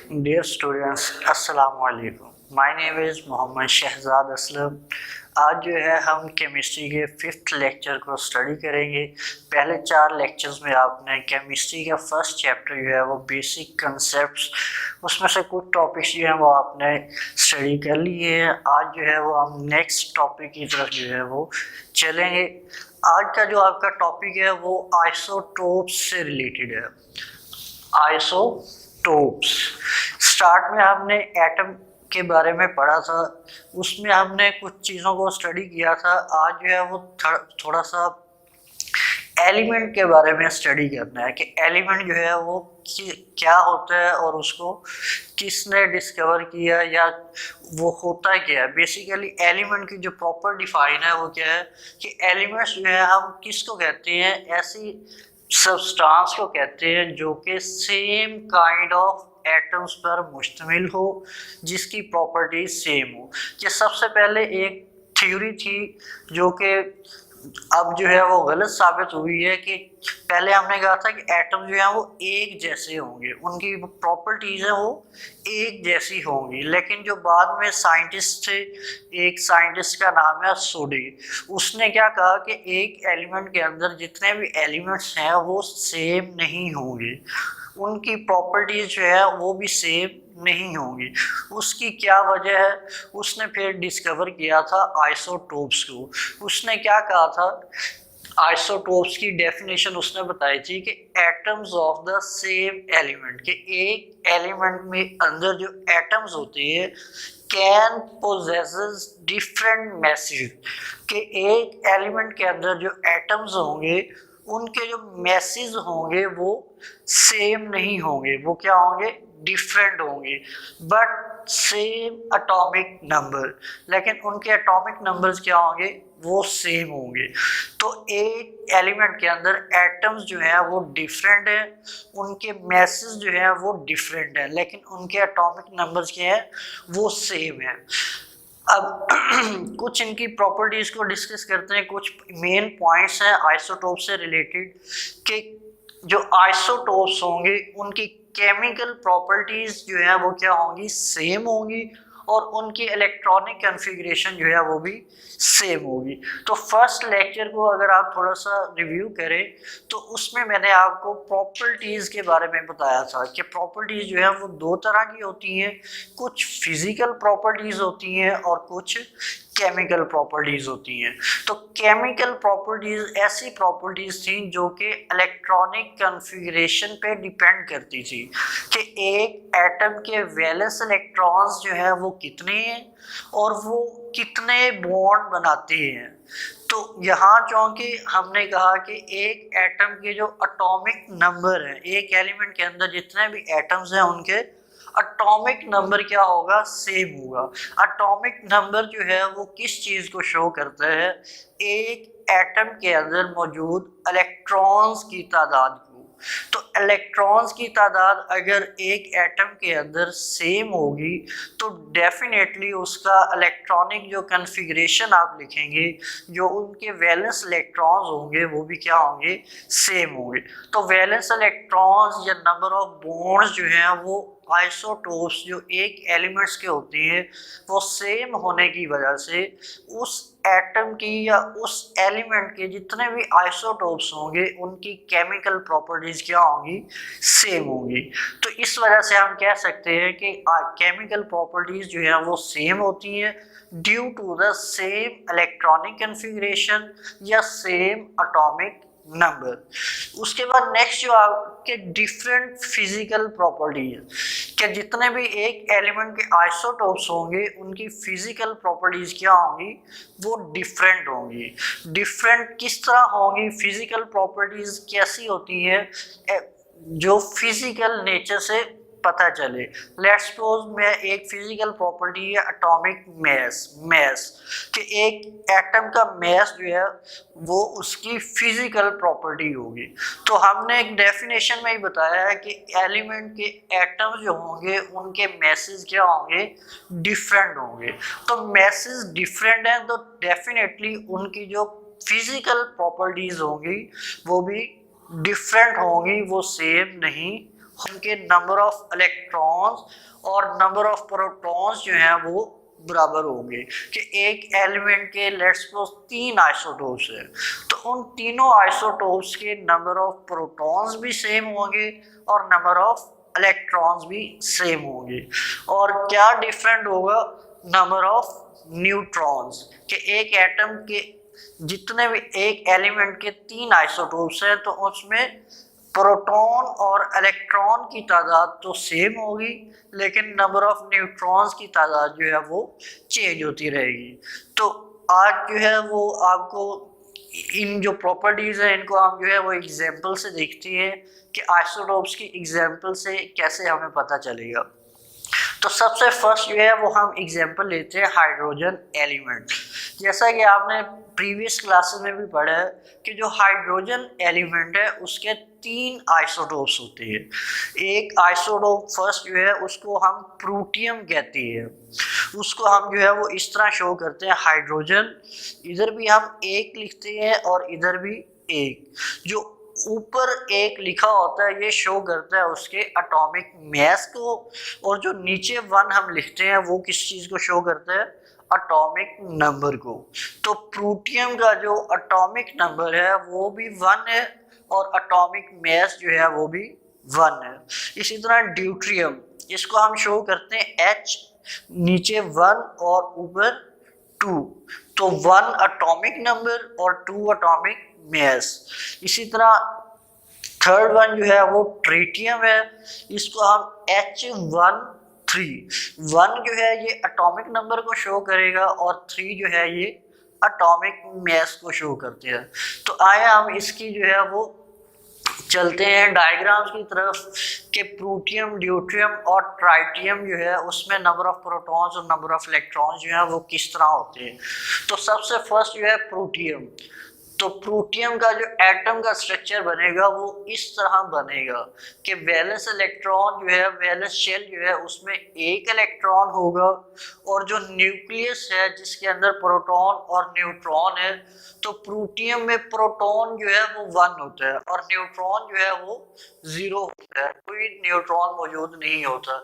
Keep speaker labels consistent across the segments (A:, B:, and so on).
A: Dear students, अस्सलाम वालेकुम। My name is Mohammad Shahzad Aslam. आज जो है हम केमिस्ट्री के 5th लेक्चर को स्टडी करेंगे। पहले 4 लेक्चर्स में आपने केमिस्ट्री का फर्स्ट चैप्टर जो है वो बेसिक कंसेप्ट्स, उसमें से कुछ टॉपिक्स जो हैं वो आपने स्टडी कर लिए हैं। आज जो है वो हम नेक्स्ट टॉपिक की तरफ जो है वो चलेंगे। आज का जो आपका टॉपिक है वो आइसोटोप्स से रिलेटेड है। आइसोटोप्स, स्टार्ट में हमने एटम के बारे में पढ़ा था, उसमें हमने कुछ चीज़ों को स्टडी किया था। आज जो है वो थोड़ा सा एलिमेंट के बारे में स्टडी करना है कि एलिमेंट जो है वो क्या होता है और उसको किसने डिस्कवर किया या वो होता क्या है। बेसिकली एलिमेंट की जो प्रॉपर डिफाइन है वो क्या है कि एलिमेंट्स जो है हम किसको कहते हैं, ऐसी सब्सटेंस को कहते हैं जो कि सेम काइंड ऑफ एटम्स पर मुश्तमिल हो, जिसकी प्रॉपर्टीज सेम हो। ये सबसे पहले एक थ्योरी थी जो कि अब जो है वो गलत साबित हुई है कि पहले हमने कहा था कि एटम जो है वो एक जैसे होंगे, उनकी प्रॉपर्टीज है वो एक जैसी होंगी। लेकिन जो बाद में साइंटिस्ट थे, एक साइंटिस्ट का नाम है सोडी, उसने क्या कहा कि एक एलिमेंट के अंदर जितने भी एलिमेंट्स हैं वो सेम नहीं होंगे, उनकी प्रॉपर्टीज जो है वो भी सेम नहीं होंगी। उसकी क्या वजह है, उसने फिर डिस्कवर किया था आइसोटोप्स को। उसने क्या कहा था, आइसोटोप्स की डेफिनेशन उसने बताई थी कि atoms of the same element, के एक एलिमेंट में अंदर जो एटम्स होते हैं कैन पोजेसेस डिफरेंट मैसेज, के एक एलिमेंट के अंदर जो एटम्स होंगे उनके जो मैसेज होंगे वो सेम नहीं होंगे, वो क्या होंगे, डिफरेंट होंगे, बट सेम एटॉमिक नंबर, लेकिन उनके एटॉमिक नंबर्स क्या होंगे, वो सेम होंगे। तो एक एलिमेंट के अंदर एटम्स जो है वो डिफरेंट है, उनके मैसेज जो है वो डिफरेंट है, लेकिन उनके एटॉमिक नंबर्स क्या है, वो सेम है। अब कुछ इनकी प्रॉपर्टीज को डिस्कस करते हैं। कुछ मेन पॉइंट्स हैं आइसोटोप से रिलेटेड कि जो आइसोटोप्स होंगे उनकी केमिकल प्रॉपर्टीज जो है वो क्या होंगी, सेम होंगी, और उनकी इलेक्ट्रॉनिक कॉन्फ़िगरेशन जो है वो भी सेम होगी। तो फर्स्ट लेक्चर को अगर आप थोड़ा सा रिव्यू करें तो उसमें मैंने आपको प्रॉपर्टीज़ के बारे में बताया था कि प्रॉपर्टीज़ जो है वो 2 तरह की होती हैं, कुछ फिजिकल प्रॉपर्टीज़ होती हैं और कुछ केमिकल प्रॉपर्टीज़ होती हैं। तो केमिकल प्रॉपर्टीज़ ऐसी प्रॉपर्टीज़ थी जो कि इलेक्ट्रॉनिक कॉन्फ़िगरेशन पे डिपेंड करती थी कि एक एटम के वैलेंस इलेक्ट्रॉन्स जो है वो कितने हैं और वो कितने बॉन्ड बनाते हैं। तो यहाँ चूँकि हमने कहा कि एक एटम के जो एटॉमिक नंबर है, एक एलिमेंट के अंदर जितने भी एटम्स हैं उनके एटॉमिक नंबर क्या होगा, सेम होगा। एटॉमिक नंबर जो है वो किस चीज़ को शो करता है, एक एटम के अंदर मौजूद इलेक्ट्रॉन्स की तादाद को। तो इलेक्ट्रॉन्स की तादाद अगर एक एटम के अंदर सेम होगी तो डेफिनेटली उसका इलेक्ट्रॉनिक जो कॉन्फ़िगरेशन आप लिखेंगे, जो उनके वैलेंस इलेक्ट्रॉन्स होंगे वो भी क्या होंगे, सेम होंगे। तो वैलेंस इलेक्ट्रॉन्स या नंबर ऑफ बॉन्ड्स जो हैं वो आइसोटोप्स जो एक एलिमेंट्स के होते हैं वो सेम होने की वजह से उस एटम की या उस एलिमेंट के जितने भी आइसोटोप्स होंगे उनकी केमिकल प्रॉपर्टीज क्या होंगी, सेम होंगी। तो इस वजह से हम कह सकते हैं कि केमिकल प्रॉपर्टीज जो है वो सेम होती हैं due to the same electronic configuration या सेम एटॉमिक नंबर। उसके बाद नेक्स्ट जो आपके डिफरेंट फिजिकल प्रॉपर्टीज, कि जितने भी एक एलिमेंट के आइसोटोप्स होंगे उनकी फिजिकल प्रॉपर्टीज क्या होंगी, वो डिफरेंट होंगी। डिफरेंट किस तरह होंगी, फिजिकल प्रॉपर्टीज कैसी होती हैं जो फिजिकल नेचर से पता चले। लेट्स सपोज मैं एक फिजिकल प्रॉपर्टी है एटॉमिक मैस कि एक एटम का मैस जो है वो उसकी फिजिकल प्रॉपर्टी होगी। तो हमने एक डेफिनेशन में ही बताया है कि एलिमेंट के एटम जो होंगे उनके मैसेज क्या होंगे, डिफरेंट होंगे। तो मैसेज डिफरेंट है तो डेफिनेटली उनकी जो फिजिकल प्रॉपर्टीज होंगी वो भी डिफरेंट होंगी, वो सेम नहीं उनके नंबर ऑफ इलेक्ट्रॉन्स और नंबर ऑफ प्रोटॉन्स जो हैं वो बराबर होंगे। कि एक एलिमेंट के लेट्स सपोज 3 आइसोटोप्स है, तो उन तीनों आइसोटोप्स के नंबर ऑफ प्रोटॉन्स भी सेम होंगे और नंबर ऑफ इलेक्ट्रॉन्स भी सेम होंगे। और क्या डिफरेंट होगा, नंबर ऑफ न्यूट्रॉन्स। कि एक एटम के जितने भी एक एलिमेंट के 3 आइसोटोप्स हैं तो उसमें प्रोटॉन और इलेक्ट्रॉन की तादाद तो सेम होगी, लेकिन नंबर ऑफ न्यूट्रॉन्स की तादाद जो है वो चेंज होती रहेगी। तो आज जो है वो आपको इन जो प्रॉपर्टीज़ हैं इनको हम जो है वो एग्जांपल से देखते हैं कि आइसोटोप्स की एग्जांपल से कैसे हमें पता चलेगा। तो सबसे फर्स्ट जो है वो हम एग्जांपल लेते हैं हाइड्रोजन एलिमेंट। जैसा कि आपने प्रीवियस क्लासेस में भी पढ़ा है कि जो हाइड्रोजन एलिमेंट है उसके 3 आइसोटोप्स होते हैं। एक आइसोटोप फर्स्ट जो है उसको हम प्रूटियम कहते हैं, उसको हम जो है वो इस तरह शो करते हैं हाइड्रोजन, इधर भी हम एक लिखते हैं और इधर भी एक। जो ऊपर एक लिखा होता है ये शो करता है उसके एटॉमिक मास को, और जो नीचे 1 हम लिखते हैं वो किस चीज़ को शो करता है, एटॉमिक नंबर को। तो प्रूटियम का जो एटॉमिक नंबर है वो भी 1 है और एटॉमिक मास जो है वो भी 1 है। इसी तरह ड्यूट्रियम, इसको हम शो करते हैं H, नीचे 1 और ऊपर 2, तो 1 एटॉमिक नंबर और 2 एटॉमिक मास। इसी तरह थर्ड वन जो है वो ट्रिटियम है, इसको हम H13, 1 जो है ये एटॉमिक नंबर को शो करेगा और 3 जो है ये एटॉमिक मास को शो करते हैं। तो आए हम इसकी जो है वो चलते हैं डायग्राम्स की तरफ कि प्रूटियम, ड्यूट्रियम और ट्राइटियम जो है उसमें नंबर ऑफ प्रोटॉन्स और नंबर ऑफ इलेक्ट्रॉन्स जो है वो किस तरह होते हैं। तो सबसे फर्स्ट जो है प्रूटियम, तो प्रूटियम का जो एटम का स्ट्रक्चर बनेगा वो इस तरह बनेगा कि वैलेंस इलेक्ट्रॉन जो है, वैलेंस शेल जो है उसमें एक इलेक्ट्रॉन होगा, और जो न्यूक्लियस है जिसके अंदर प्रोटॉन और न्यूट्रॉन है, तो प्रूटियम में प्रोटॉन जो है वो 1 होता है और न्यूट्रॉन जो है वो 0 होता है, कोई न्यूट्रॉन मौजूद नहीं होता।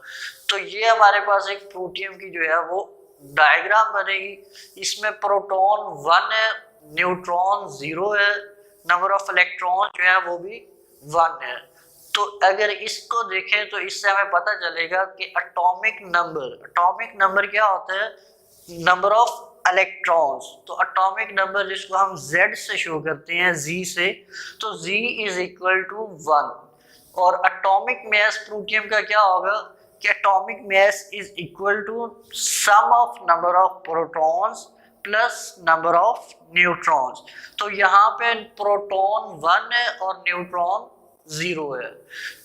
A: तो ये हमारे पास एक प्रूटियम की जो है वो डायग्राम बनेगी। इसमें प्रोटॉन 1 है, न्यूट्रॉन 0 है, नंबर ऑफ इलेक्ट्रॉन जो है वो भी 1 है। तो अगर इसको देखें तो इससे हमें पता चलेगा कि एटॉमिक नंबर क्या होता है, नंबर ऑफ इलेक्ट्रॉन्स। तो एटॉमिक नंबर जिसको हम Z से शो करते हैं, Z से, तो Z इज इक्वल टू 1। और एटॉमिक मास प्रूटियम का क्या होगा कि atomic mass is equal to sum of number of protons plus number of neutrons. तो यहाँ पे प्रोटॉन 1 है और न्यूट्रॉन 0 है,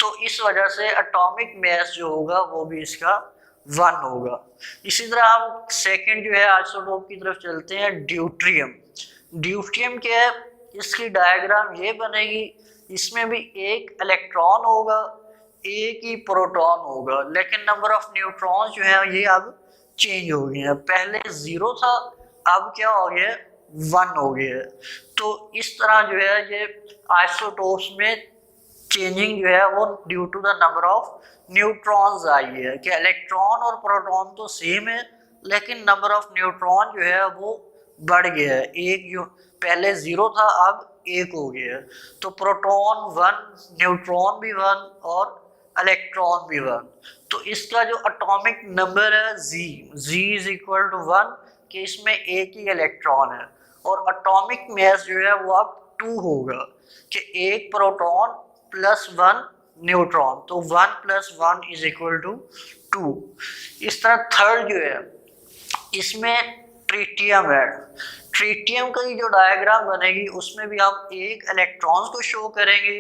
A: तो इस वजह से एटॉमिक मास जो होगा वो भी इसका 1 होगा। इसी तरह हम सेकंड जो है आइसोटोप की तरफ चलते हैं, ड्यूट्रियम। ड्यूट्रियम क्या है, इसकी डायग्राम ये बनेगी, इसमें भी एक इलेक्ट्रॉन होगा, एक ही प्रोटॉन होगा, लेकिन नंबर ऑफ न्यूट्रॉन्स जो है ये अब चेंज हो गए हैं। पहले 0 था, अब क्या हो गया, 1 हो गया। तो इस तरह जो है ये आइसोटोप्स में चेंजिंग जो है वो due to the number of neutrons आई है कि इलेक्ट्रॉन और प्रोटॉन तो सेम है लेकिन नंबर ऑफ न्यूट्रॉन जो है वो बढ़ गया है। एक जो पहले 0 था अब 1 हो गया है। तो प्रोटॉन 1, न्यूट्रॉन भी 1 और इलेक्ट्रॉन भी 1। तो इसका जो एटॉमिक नंबर है Z इज इक्वल टू 1, कि इसमें एक ही इलेक्ट्रॉन है, और एटॉमिक मास जो है वो अब 2 होगा कि एक प्रोटॉन प्लस 1 न्यूट्रॉन, तो 1 प्लस 1 इज इक्वल टू 2। इस तरह थर्ड जो है इसमें ट्रिटियम है। ट्रिटियम की जो डायग्राम बनेगी उसमें भी हम एक इलेक्ट्रॉन्स को शो करेंगे,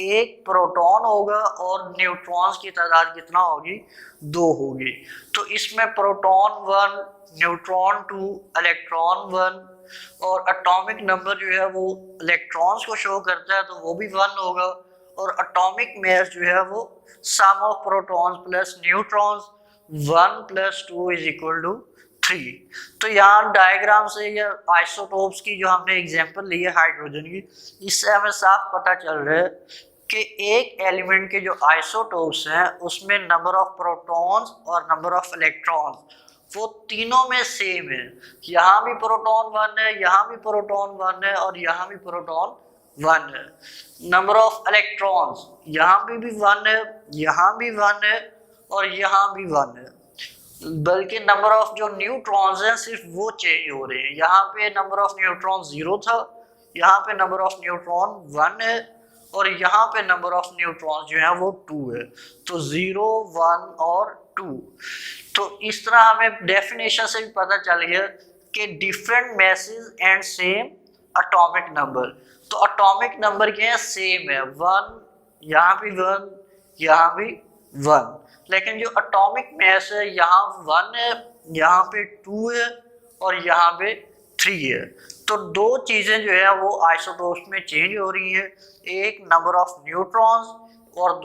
A: एक प्रोटॉन होगा और न्यूट्रॉन्स की तादाद कितना होगी, 2 होगी। तो इसमें प्रोटॉन 1, न्यूट्रॉन 2, इलेक्ट्रॉन 1, और एटॉमिक नंबर जो है वो इलेक्ट्रॉन्स को शो करता है तो वो भी 1 होगा, और एटॉमिक मास जो है वो sum of protons plus neutrons, 1 plus 2 is equal to 3। तो यहाँ डायग्राम से या आइसोटोप्स की जो हमने एग्जांपल ली है हाइड्रोजन की, इससे हमें साफ पता चल रहा है कि एक एलिमेंट के जो आइसोटोप्स हैं उसमें नंबर ऑफ प्रोटॉन्स और नंबर ऑफ इलेक्ट्रॉन्स वो तीनों में सेम है। यहाँ भी प्रोटॉन 1 है, यहाँ भी प्रोटॉन 1 है और यहाँ भी प्रोटॉन 1 है। नंबर ऑफ इलेक्ट्रॉन्स यहाँ भी 1 है, यहाँ भी 1 है और यहाँ भी 1 है। बल्कि नंबर ऑफ जो न्यूट्रॉन्स हैं सिर्फ वो चेंज हो रहे हैं। यहाँ पे नंबर ऑफ न्यूट्रॉन 0 था, यहाँ पे नंबर ऑफ न्यूट्रॉन 1 है और यहाँ पे नंबर ऑफ न्यूट्रॉन जो है वो 2 है। तो 0, 1 और 2। तो इस तरह हमें डेफिनेशन से भी पता चल गया कि different message and same atomic number. तो एटॉमिक नंबर क्या है, सेम है, 1, यहाँ भी 1, यहाँ भी 1। लेकिन जो एटॉमिक मास है यहाँ 1 है, यहाँ पे 2 है और यहाँ पे 3 है। तो दो चीज़ें जो है वो आइसोटोप्स में चेंज हो रही हैं, एक नंबर ऑफ न्यूट्रॉन्स और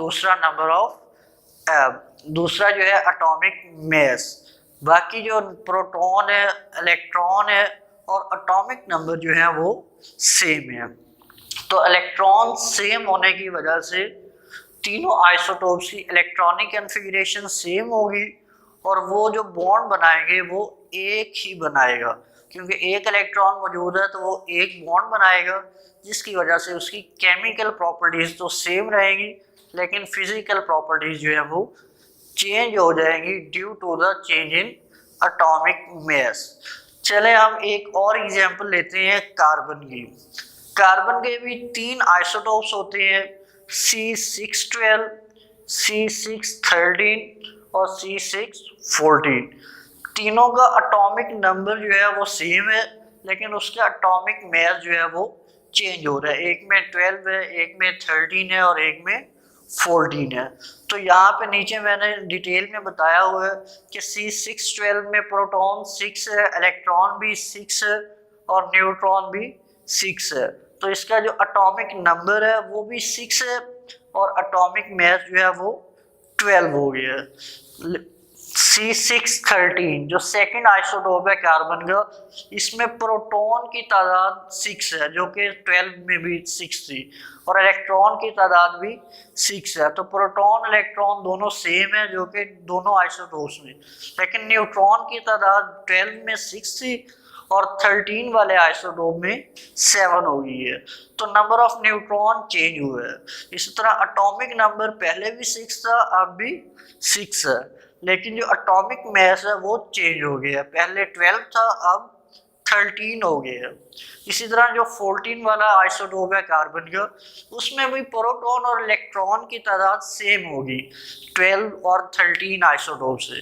A: दूसरा जो है एटॉमिक मास। बाकी जो प्रोटॉन है, इलेक्ट्रॉन है और एटॉमिक नंबर जो है वो सेम है। तो इलेक्ट्रॉन सेम होने की वजह से तीनों आइसोटोप्स की इलेक्ट्रॉनिक कॉन्फ़िगरेशन सेम होगी और वो जो बॉन्ड बनाएंगे वो एक ही बनाएगा, क्योंकि एक इलेक्ट्रॉन मौजूद है तो वो एक बॉन्ड बनाएगा, जिसकी वजह से उसकी केमिकल प्रॉपर्टीज तो सेम रहेगी लेकिन फिजिकल प्रॉपर्टीज जो है वो चेंज हो जाएंगी due to the change in atomic mass. चले हम एक और एग्जांपल लेते हैं कार्बन की। कार्बन के भी 3 आइसोटोप्स होते हैं, C612, C613 और C614। तीनों का एटॉमिक नंबर जो है वो सेम है लेकिन उसका एटॉमिक मास जो है वो चेंज हो रहा है। एक में 12 है, एक में 13 है और एक में 14 है। तो यहाँ पे नीचे मैंने डिटेल में बताया हुआ है कि C612 में प्रोटॉन 6 है, इलेक्ट्रॉन भी 6 है और न्यूट्रॉन भी 6 है। तो इसका जो एटॉमिक नंबर है वो भी 6 है और एटॉमिक मास जो है वो 12 हो गया है। C613 जो सेकंड आइसोटोप है कार्बन का, इसमें प्रोटॉन की तादाद 6 है जो कि 12 में भी 6 थी और इलेक्ट्रॉन की तादाद भी 6 है। तो प्रोटॉन इलेक्ट्रॉन दोनों सेम है जो कि दोनों आइसोटोप्स में, लेकिन न्यूट्रॉन की तादाद 12 में 6 थी और 13 वाले आइसोटोप में 7 हो गई है। तो नंबर ऑफ न्यूट्रॉन चेंज हुआ है। इसी तरह एटॉमिक नंबर पहले भी 6 था, अब भी 6 है, लेकिन जो एटॉमिक मास है वो चेंज हो गया, पहले 12 था अब 13 हो गया। इसी तरह जो 14 वाला आइसोटोप है कार्बन का, उसमें भी प्रोटॉन और इलेक्ट्रॉन की तादाद सेम होगी 12 और 13 आइसोटोप से,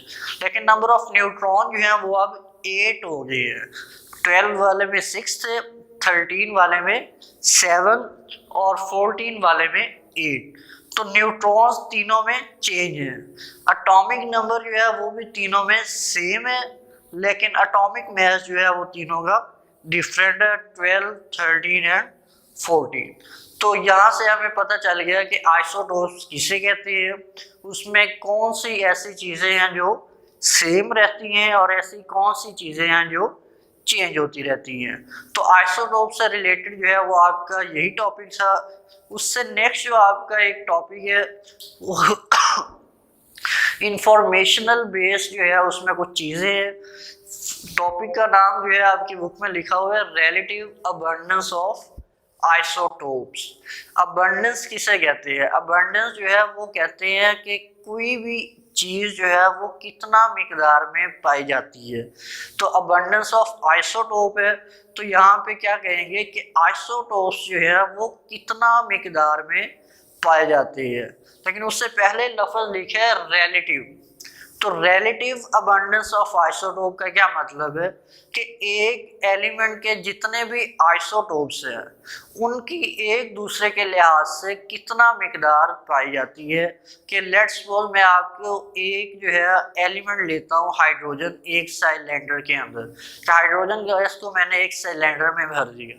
A: लेकिन नंबर ऑफ न्यूट्रॉन जो है वो अब 8 हो गए हैं। 12 वाले में 6 थे, 13 वाले में 7 और 14 वाले में 8। तो न्यूट्रॉन्स तीनों में चेंज है। एटॉमिक नंबर जो है वो भी तीनों में सेम है लेकिन एटॉमिक मास जो है वो तीनों का डिफरेंट है, 12, 13 एंड 14। तो यहाँ से हमें पता चल गया कि आइसोटोप्स किसे कहते हैं, उसमें कौन सी ऐसी चीज़ें हैं जो सेम रहती हैं और ऐसी कौन सी चीज़ें हैं जो चेंज होती रहती हैं। तो आइसोटोप से रिलेटेड जो है वो आपका यही टॉपिक था। उससे नेक्स्ट जो आपका एक टॉपिक है वो इंफॉर्मेशनल बेस्ड जो है, उसमें कुछ चीज़ें हैं। टॉपिक का नाम जो है आपकी बुक में लिखा हुआ है relative abundance of isotopes. Abundance किसे कहते हैं? अबंडेंस जो है वो कहते हैं कि कोई भी चीज़ जो है वो कितना मिकदार में पाई जाती है। तो अबंडेंस ऑफ आइसोटोप है, तो यहाँ पे क्या कहेंगे कि आइसोटोप्स जो है वो कितना मिकदार में पाए जाते हैं। लेकिन उससे पहले लफ्ज़ लिखे है रिलेटिव। तो रिलेटिव अबंडेंस ऑफ आइसोटोप का क्या मतलब है कि एक एलिमेंट के जितने भी आइसोटोप्स हैं उनकी एक दूसरे के लिहाज से कितना मिकदार पाई जाती है। कि लेट्स सपोज मैं आपको एक जो है एलिमेंट लेता हूँ हाइड्रोजन, एक सिलेंडर के अंदर, हाइड्रोजन गैस को मैंने एक सिलेंडर में भर दिया,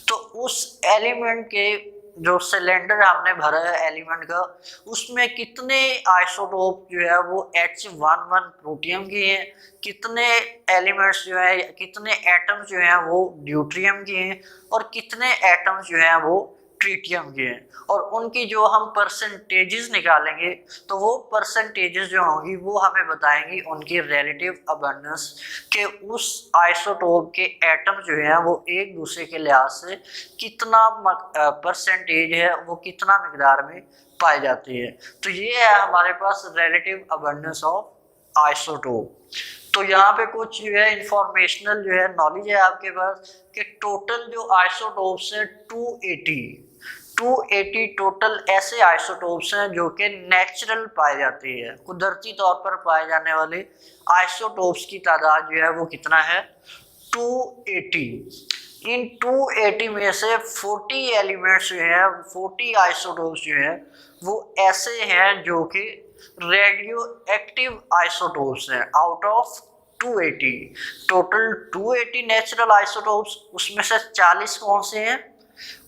A: तो उस एलिमेंट के जो सिलेंडर हमने भरा है एलिमेंट का, उसमें कितने आइसोटोप जो है वो H11 प्रोटियम के हैं, कितने एलिमेंट्स जो है, कितने एटम्स जो हैं वो ड्यूट्रियम के हैं और कितने एटम्स जो हैं वो ट्रिटियम के हैं, और उनकी जो हम परसेंटेजेस निकालेंगे तो वो परसेंटेजेस जो होंगी वो हमें बताएंगी उनकी रिलेटिव अबंडेंस के उस आइसोटोप के एटम जो हैं वो एक दूसरे के लिहाज से कितना परसेंटेज है, वो कितना मिकदार में पाई जाती है। तो ये है हमारे पास रिलेटिव अबंडेंस ऑफ आइसोटोप। तो यहाँ पे कुछ जो है इंफॉर्मेशनल जो है नॉलेज है आपके पास कि टोटल जो आइसोटोप्स हैं 280 टोटल ऐसे आइसोटोप्स हैं जो कि नेचुरल पाए जाते हैं, कुदरती तौर पर पाए जाने वाले आइसोटोप्स की तादाद जो है वो कितना है 280। इन 280 में से 40 एलिमेंट्स जो है 40 आइसोटोप्स जो है वो ऐसे हैं जो कि रेडियो एक्टिव आइसोटोप्स हैं। Out of 280 total 280 natural isotopes, उसमें से 40 कौन से हैं,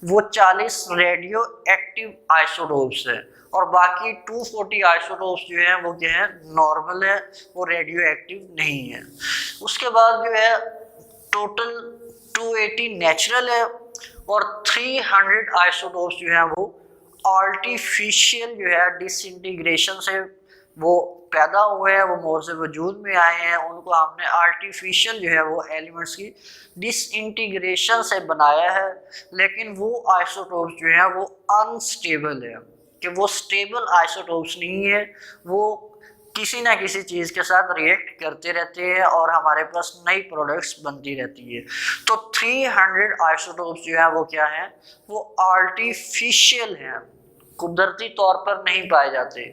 A: वो 40 रेडियो एक्टिव आइसोटोप्स हैं, और बाकी 240 आइसोटोप्स जो हैं वो क्या है नॉर्मल है, वो रेडियो एक्टिव नहीं है। उसके बाद जो है टोटल 280 नेचुरल है और 300 आइसोटोप्स जो हैं वो आर्टिफिशियल जो है डिसइंटीग्रेशन से वो पैदा हुए हैं, वो मोर से वजूद में आए हैं, उनको हमने आर्टिफिशियल जो है वो एलिमेंट्स की डिसइंटीग्रेशन से बनाया है। लेकिन वो आइसोटोप्स जो हैं वो अनस्टेबल है, कि वो स्टेबल आइसोटोप्स नहीं है, वो किसी ना किसी चीज़ के साथ रिएक्ट करते रहते हैं और हमारे पास नई प्रोडक्ट्स बनती रहती है। तो 300 आइसोटोप्स जो है वो क्या है, वो आर्टिफिशियल हैं, कुदरती तौर पर नहीं पाए जाते।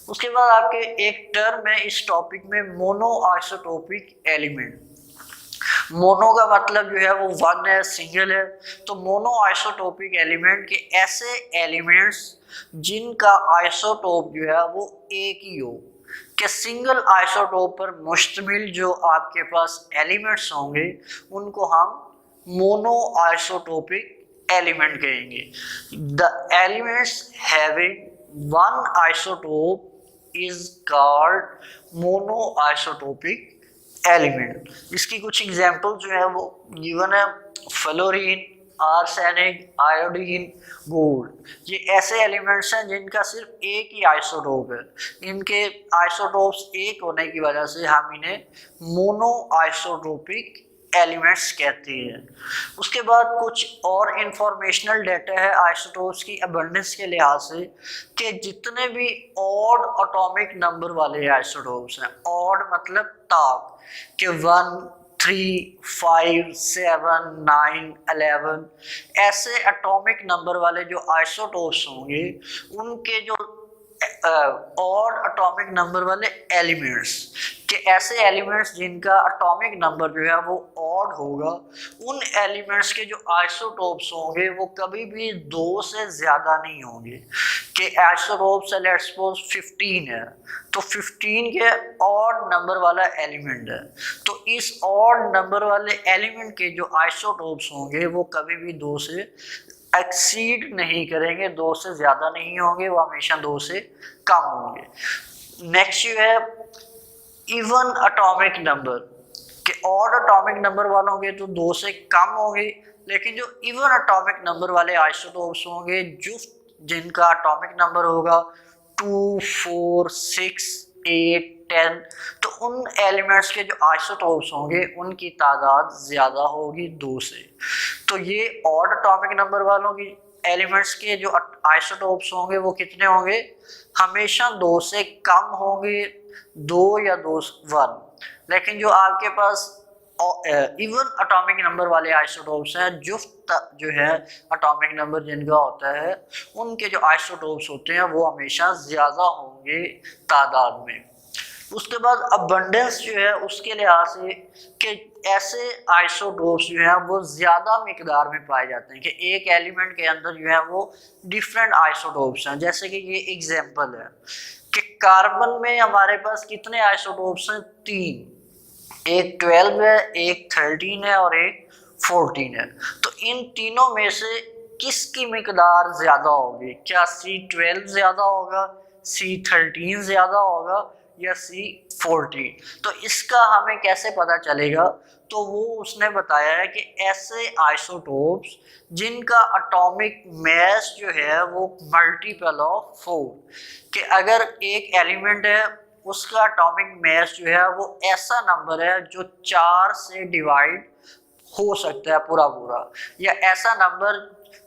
A: उसके बाद आपके एक टर्म है इस टॉपिक में मोनो आइसोटोपिक एलिमेंट। मोनो का मतलब जो है वो वन है, सिंगल है। तो मोनो आइसोटोपिक एलिमेंट के ऐसे एलिमेंट्स जिनका आइसोटोप जो है वो एक ही हो, कि सिंगल आइसोटोप पर मुश्तमिल जो आपके पास एलिमेंट्स होंगे उनको हम मोनो आइसोटोपिक एलिमेंट कहेंगे। The elements having one isotope is called mono isotopic element. इसकी कुछ एग्जाम्पल जो है वो गिवन है, फ्लोरीन, आर्सेनिक, आयोडीन, गोल्ड। ये ऐसे एलिमेंट्स हैं जिनका सिर्फ एक ही आइसोटोप है। इनके आइसोटोप्स एक होने की वजह से हम इन्हें मोनो आइसोटोपिक एलिमेंट्स कहते हैं। उसके बाद कुछ और इंफॉर्मेशनल डाटा है आइसोटोप्स की अबंडेंस के लिहाज से, कि जितने भी ऑड एटॉमिक नंबर वाले आइसोटोप्स हैं, ऑड मतलब ताक, कि 1, 3, 5, 7, 9, 11 ऐसे एटॉमिक नंबर वाले जो आइसोटोप्स होंगे उनके जो और एटॉमिक नंबर वाले एलिमेंट्स, के ऐसे एलिमेंट्स जिनका एटॉमिक नंबर जो है वो ऑड होगा, उन एलिमेंट्स के जो आइसोटोप्स होंगे वो कभी भी 2 से ज़्यादा नहीं होंगे। कि आइसोटोप्स है लेट्स सपोज 15 है, तो 15 के ऑड नंबर वाला एलिमेंट है, तो इस ऑड नंबर वाले एलिमेंट के जो आइसोटोप्स होंगे वो कभी भी 2 से एक्सीड नहीं करेंगे, 2 से ज़्यादा नहीं होंगे, वो हमेशा 2 से कम होंगे। नेक्स्ट जो है इवन एटॉमिक नंबर, के ऑड एटॉमिक नंबर वालों के तो 2 से कम होंगे, लेकिन जो इवन एटॉमिक नंबर वाले आइसोटोप्स होंगे जो जिनका एटॉमिक नंबर होगा 2, 4, 6, 8, 10, तो उन एलिमेंट्स के जो आइसोटोप्स होंगे उनकी तादाद ज़्यादा होगी 2 से। तो ये ऑड एटॉमिक नंबर वालों की एलिमेंट्स के जो आइसोटोप्स होंगे वो कितने होंगे, हमेशा 2 से कम होंगे, 2 या 2, 1। लेकिन जो आपके पास इवन एटॉमिक नंबर वाले आइसोटोप्स हैं, जुफ्त जो है एटॉमिक नंबर जिनका होता है, उनके जो आइसोटोप्स होते हैं वो हमेशा ज़्यादा होंगे तादाद में। उसके बाद अबंडेंस जो है उसके लिहाज से, कि ऐसे आइसोटोप्स जो हैं वो ज़्यादा मिकदार में पाए जाते हैं, कि एक एलिमेंट के अंदर जो है वो डिफरेंट आइसोटोप्स हैं। जैसे कि ये एग्जांपल है कि कार्बन में हमारे पास कितने आइसोटोप्स हैं, 3, एक 12 है, एक 13 है और एक 14 है। तो इन तीनों में से किसकी मिकदार ज़्यादा होगी, क्या C12 ज़्यादा होगा, C13 ज़्यादा होगा या C14। तो इसका हमें कैसे पता चलेगा? तो वो उसने बताया है कि ऐसे आइसोटोप्स जिनका एटॉमिक मास जो है वो मल्टीपल ऑफ 4, कि अगर एक एलिमेंट है उसका एटॉमिक मास जो है वो ऐसा नंबर है जो 4 से डिवाइड हो सकता है पूरा पूरा, या ऐसा नंबर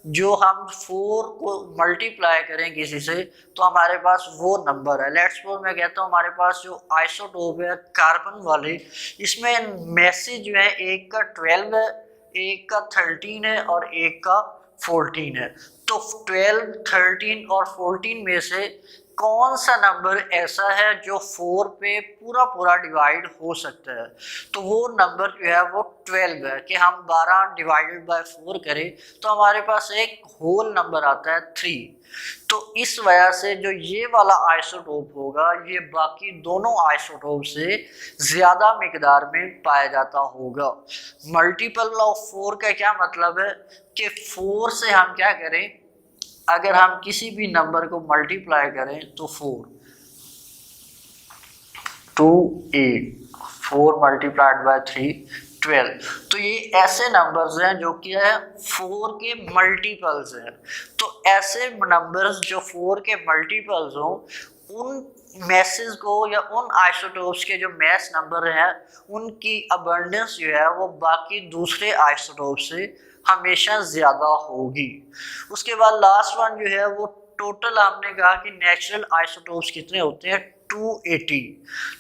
A: जो हम 4 को मल्टीप्लाई करें किसी से तो हमारे पास वो नंबर है। लेट्स सपोज मैं कहता हूँ हमारे पास जो आइसोटोप है कार्बन वाले, इसमें मैसेज जो है एक का 12 है, एक का 13 है और एक का 14 है। तो 12, 13 और 14 में से कौन सा नंबर ऐसा है जो 4 पे पूरा पूरा डिवाइड हो सकता है? तो वो नंबर जो है वो 12 है, कि हम 12 डिवाइडेड बाय 4 करें तो हमारे पास एक होल नंबर आता है 3। तो इस वजह से जो ये वाला आइसोटोप होगा ये बाकी दोनों आइसोटोप से ज़्यादा मिकदार में पाया जाता होगा। मल्टीपल ऑफ 4 का क्या मतलब है कि 4 से हम क्या करें, अगर हम किसी भी नंबर को मल्टीप्लाई करें तो 4 2 8 4 मल्टीप्लाइड बाय 3 12। तो ये ऐसे नंबर्स हैं जो कि है 4 के मल्टीपल्स हैं। तो ऐसे नंबर्स जो 4 के मल्टीपल्स हों उन मैसेज को या उन आइसोटोप्स के जो मैस नंबर हैं उनकी अबंडेंस जो है वो बाकी दूसरे आइसोटोप से हमेशा ज़्यादा होगी। उसके बाद लास्ट वन जो है वो टोटल हमने कहा कि नेचुरल आइसोटोप्स कितने होते हैं 280।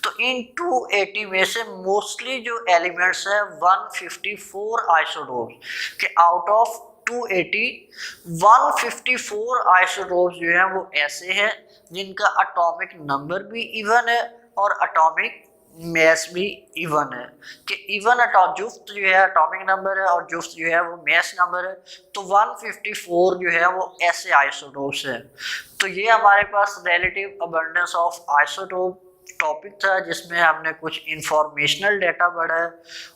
A: तो इन 280 में से मोस्टली जो एलिमेंट्स हैं 154 आइसोटोप्स के आउट ऑफ 280 154 आइसोटोप्स जो हैं वो ऐसे हैं जिनका एटॉमिक नंबर भी इवन है और एटॉमिक मैस भी इवन है, कि इवन जुफ्त जो है एटॉमिक नंबर है और जुफ्त जो है वो मैस नंबर है। तो 154 जो है वो ऐसे आइसोटोप्स हैं। तो ये हमारे पास relative abundance of isotope topic था जिसमें हमने कुछ इंफॉर्मेशनल डाटा पढ़ा है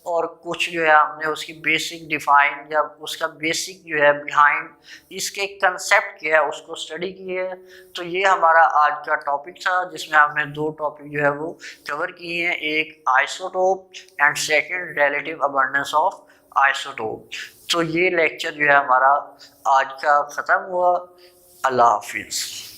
A: और कुछ जो है हमने उसकी बेसिक डिफाइन या उसका बेसिक जो है बिहाइंड इसके कंसेप्ट क्या है उसको स्टडी की है। तो ये हमारा आज का टॉपिक था जिसमें हमने 2 टॉपिक जो है वो कवर किए हैं, एक isotope and second relative abundance of isotope. तो ये लेक्चर जो है हमारा आज का ख़त्म हुआ। अल्लाह हाफिज़।